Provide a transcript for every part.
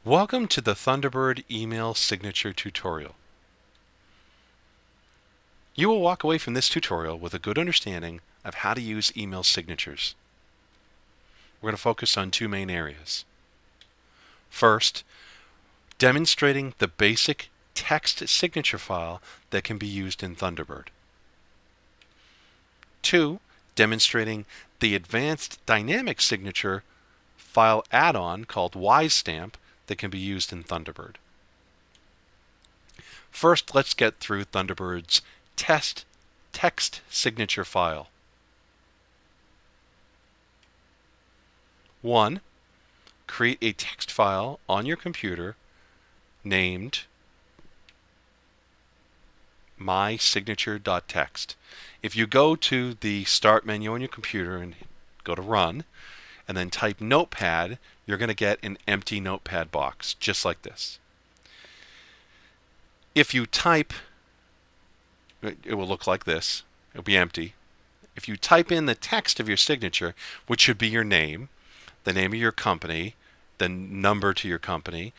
Welcome to the Thunderbird email signature tutorial. You will walk away from this tutorial with a good understanding of how to use email signatures. We're going to focus on two main areas. First, demonstrating the basic text signature file that can be used in Thunderbird. Two, demonstrating the advanced dynamic signature file add-on called WiseStamp that can be used in Thunderbird. First, let's get through Thunderbird's text signature file. 1. Create a text file on your computer named mysignature.txt. If you go to the Start menu on your computer and go to Run, and then type Notepad, you're going to get an empty Notepad box, just like this. If you type, it will look like this. It'll be empty. If you type in the text of your signature, which should be your name, the name of your company, the number to your company,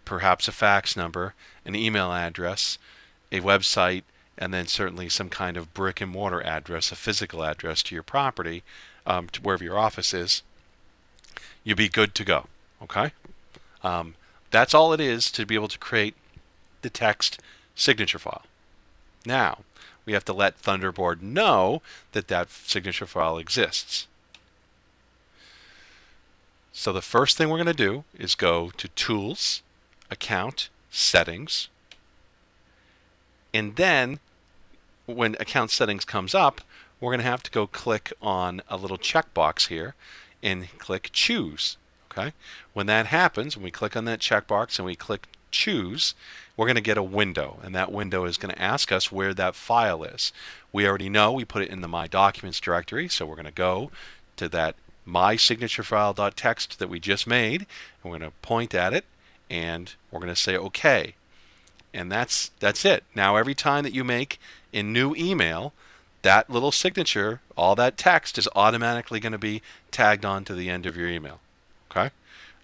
perhaps a fax number, an email address, a website, and then certainly some kind of brick and mortar address, a physical address to your property, to wherever your office is, you'll be good to go. Okay? That's all it is to be able to create the text signature file. Now, we have to let Thunderbird know that that signature file exists. So the first thing we're going to do is go to Tools, Account, Settings, and then when Account Settings comes up, we're going to have to go click on a little checkbox here and click Choose. Okay? When that happens, when we click on that checkbox and we click Choose, we're going to get a window, and that window is going to ask us where that file is. We already know we put it in the My Documents directory, so we're going to go to that mysignatureFile.txt that we just made, and we're going to point at it, and we're going to say OK. And that's it. Now every time that you make a new email, that little signature, all that text is automatically going to be tagged on to the end of your email. Okay?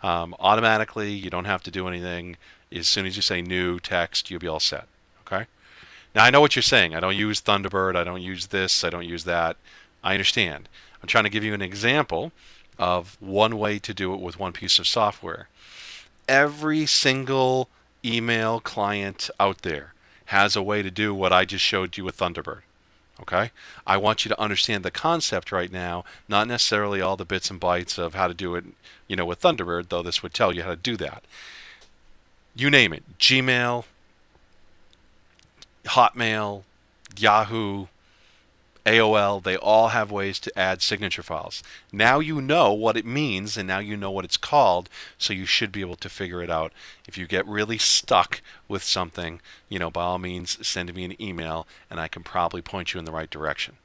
Automatically, you don't have to do anything. As soon as you say new text, you'll be all set. Okay? Now I know what you're saying. I don't use Thunderbird. I don't use this. I don't use that. I understand. I'm trying to give you an example of one way to do it with one piece of software. Every single email client out there has a way to do what I just showed you with Thunderbird. Okay? I want you to understand the concept right now, not necessarily all the bits and bytes of how to do it, with Thunderbird, though this would tell you how to do that. You name it, Gmail, Hotmail, Yahoo, AOL, they all have ways to add signature files. Now you know what it means, and now you know what it's called, so you should be able to figure it out. If you get really stuck with something, by all means, send me an email, and I can probably point you in the right direction.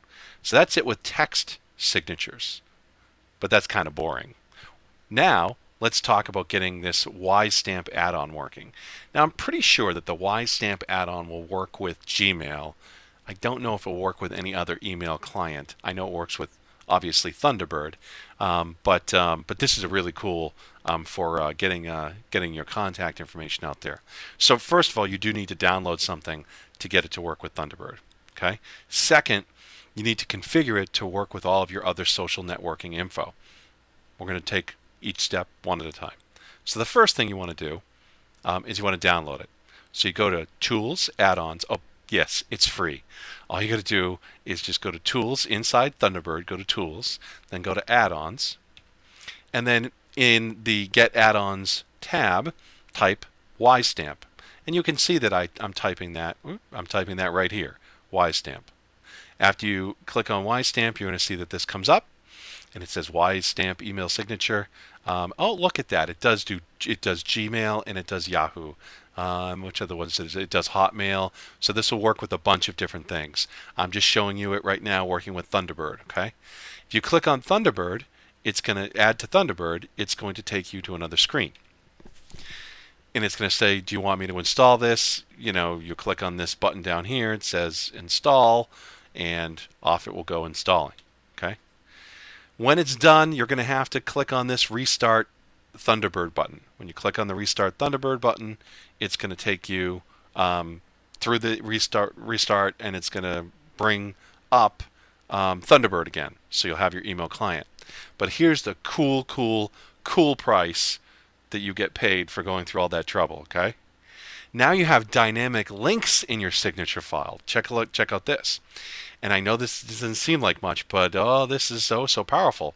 So that's it with text signatures, but that's kind of boring. Now, let's talk about getting this WiseStamp add-on working. Now, I'm pretty sure that the WiseStamp add-on will work with Gmail. I don't know if it will work with any other email client. I know it works with, obviously, Thunderbird, but this is a really cool for getting your contact information out there. So first of all, you do need to download something to get it to work with Thunderbird. Okay. Second, you need to configure it to work with all of your other social networking info. We're going to take each step one at a time. So the first thing you want to do is you want to download it. So you go to Tools, Add-ons. Oh, yes, it's free. All you got to do is just go to Tools inside Thunderbird, go to Tools, then go to Add-ons, and then in the Get Add-ons tab, type WiseStamp. And you can see that I'm typing that. I'm typing that right here, WiseStamp. After you click on WiseStamp, you're going to see that this comes up, and it says WiseStamp email signature. Oh, look at that! It does Gmail and it does Yahoo. Which other ones does it? Does Hotmail. So this will work with a bunch of different things. I'm just showing you it right now working with Thunderbird. Okay. If you click on Thunderbird, it's going to add to Thunderbird. It's going to take you to another screen, and it's going to say, "Do you want me to install this?" You click on this button down here. It says install, and off it will go installing. Okay. When it's done, you're going to have to click on this restart Thunderbird button. When you click on the Restart Thunderbird button, it's going to take you through the restart, and it's going to bring up Thunderbird again. So you'll have your email client. But here's the cool price that you get paid for going through all that trouble. Okay. Now you have dynamic links in your signature file. Check out this. And I know this doesn't seem like much, but oh, this is so powerful.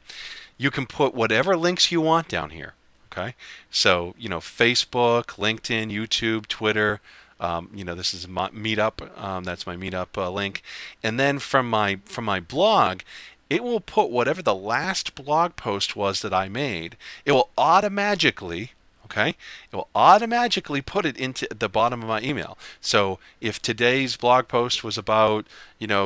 You can put whatever links you want down here. Okay, so Facebook, LinkedIn, YouTube, Twitter. This is my Meetup. That's my Meetup link. And then from my blog, it will put whatever the last blog post was that I made. It will automatically. Okay, it will automatically put it into the bottom of my email. So if today's blog post was about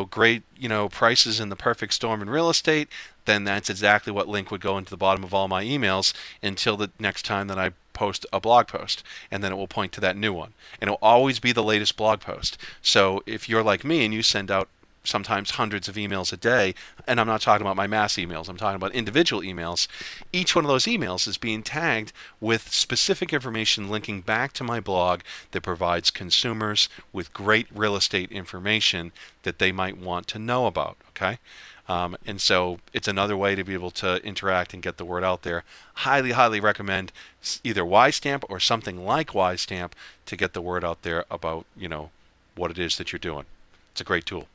great prices in the perfect storm in real estate, then that's exactly what link would go into the bottom of all my emails until the next time that I post a blog post, and then it will point to that new one, and it will always be the latest blog post. So if you're like me and you send out sometimes hundreds of emails a day, and I'm not talking about my mass emails, I'm talking about individual emails. Each one of those emails is being tagged with specific information linking back to my blog that provides consumers with great real estate information that they might want to know about. Okay. And so it's another way to be able to interact and get the word out there. Highly recommend either WiseStamp or something like WiseStamp to get the word out there about what it is that you're doing. It's a great tool.